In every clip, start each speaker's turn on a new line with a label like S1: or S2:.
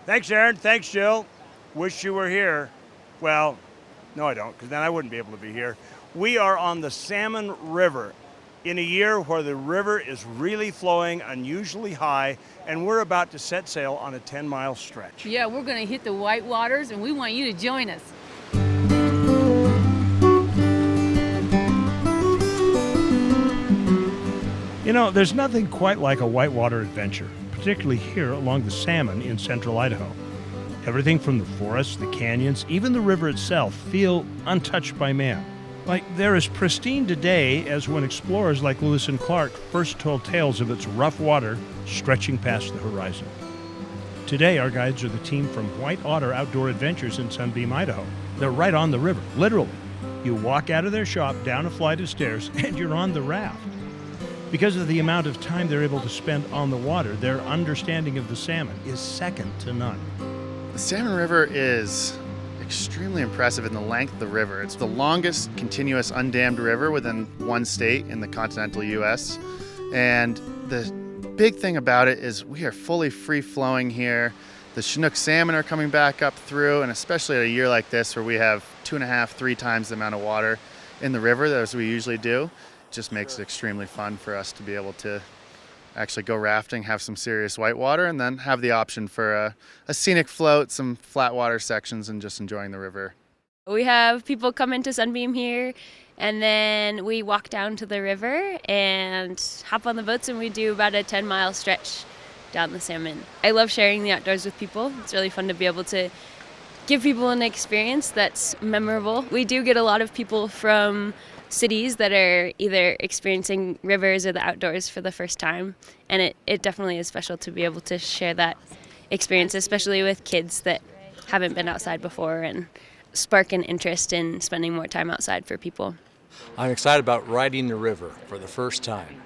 S1: Thanks, Aaron. Thanks, Jill. Wish you were here. Well, no, I don't, because then I wouldn't be able to be here. We are on the Salmon River in a year where the river is really flowing unusually high, and we're about to set sail on a 10-mile stretch.
S2: Yeah, we're going to hit the white waters, and we want you to join us.
S1: You know, there's nothing quite like a whitewater adventure, particularly here along the Salmon in central Idaho. Everything from the forests, the canyons, even the river itself feel untouched by man. Like they're as pristine today as when explorers like Lewis and Clark first told tales of its rough water stretching past the horizon. Today, our guides are the team from White Otter Outdoor Adventures in Sunbeam, Idaho. They're right on the river, literally. You walk out of their shop, down a flight of stairs, and you're on the raft. Because of the amount of time they're able to spend on the water, their understanding of the salmon is second to none.
S3: The Salmon River is extremely impressive in the length of the river. It's the longest continuous undammed river within one state in the continental U.S. And the big thing about it is we are fully free-flowing here. The Chinook salmon are coming back up through, and especially at a year like this where we have 2.5, 3 times the amount of water in the river as we usually do, it just makes it extremely fun for us to be able to actually go rafting, have some serious whitewater, and then have the option for a scenic float, some flat water sections, and just enjoying the river.
S4: We have people come into Sunbeam here, and then we walk down to the river and hop on the boats, and we do about a 10-mile stretch down the Salmon. I love sharing the outdoors with people. It's really fun to be able to give people an experience that's memorable. We do get a lot of people from cities that are either experiencing rivers or the outdoors for the first time, and it definitely is special to be able to share that experience, especially with kids that haven't been outside before, and spark an interest in spending more time outside for people.
S5: I'm excited about riding the river for the first time.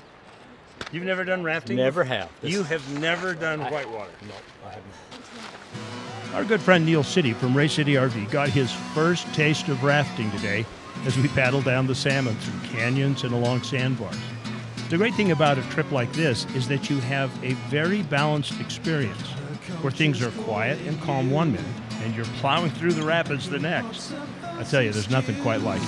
S1: You've never done rafting?
S5: Never have.
S1: You have never done whitewater?
S5: No, I haven't.
S1: Our good friend Neil City from Ray City RV got his first taste of rafting today as we paddle down the Salmon through canyons and along sandbars. The great thing about a trip like this is that you have a very balanced experience where things are quiet and calm one minute and you're plowing through the rapids the next. I tell you, there's nothing quite like it.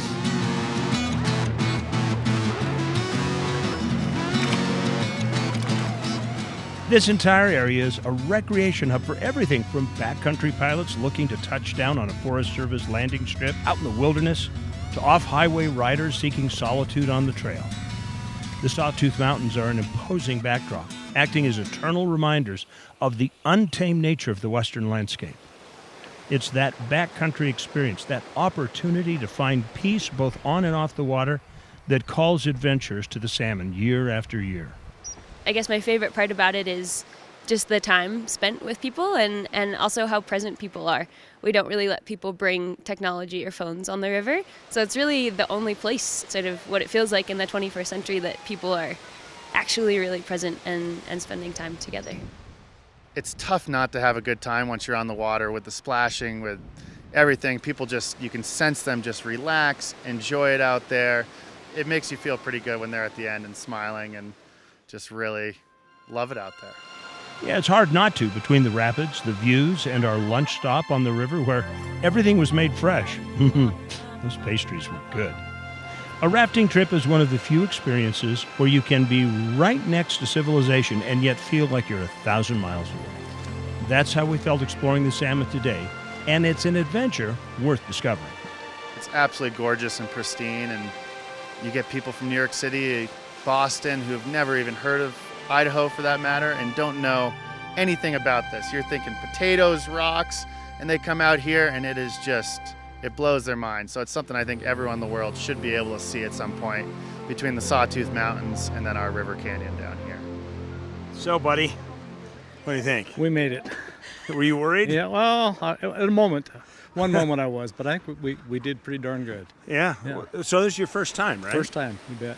S1: This entire area is a recreation hub for everything from backcountry pilots looking to touch down on a Forest Service landing strip out in the wilderness to off-highway riders seeking solitude on the trail. The Sawtooth Mountains are an imposing backdrop, acting as eternal reminders of the untamed nature of the western landscape. It's that backcountry experience, that opportunity to find peace both on and off the water, that calls adventurers to the Salmon year after year.
S4: I guess my favorite part about it is just the time spent with people, and also how present people are. We don't really let people bring technology or phones on the river, so it's really the only place, sort of what it feels like in the 21st century, that people are actually really present and spending time together.
S3: It's tough not to have a good time once you're on the water with the splashing, with everything. People just, you can sense them just relax, enjoy it out there. It makes you feel pretty good when they're at the end and smiling and just really love it out there.
S1: Yeah, it's hard not to between the rapids, the views, and our lunch stop on the river where everything was made fresh. Those pastries were good. A rafting trip is one of the few experiences where you can be right next to civilization and yet feel like you're 1,000 miles away. That's how we felt exploring the Salmon today, and it's an adventure worth discovering.
S3: It's absolutely gorgeous and pristine, and you get people from New York City, Boston, who have never even heard of Idaho for that matter, and don't know anything about this. You're thinking potatoes, rocks, and they come out here and it is just, it blows their mind. So it's something I think everyone in the world should be able to see at some point between the Sawtooth Mountains and then our river canyon down here.
S1: So, buddy, what do you think?
S6: We made it.
S1: Were you worried?
S6: Yeah, well, at a moment. One moment I was, but I think we did pretty darn good.
S1: Yeah. So this is your first time, right?
S6: First time, you bet.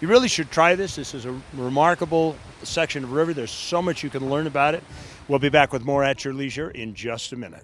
S1: You really should try this. This is a remarkable section of river. There's so much you can learn about it. We'll be back with more at your leisure in just a minute.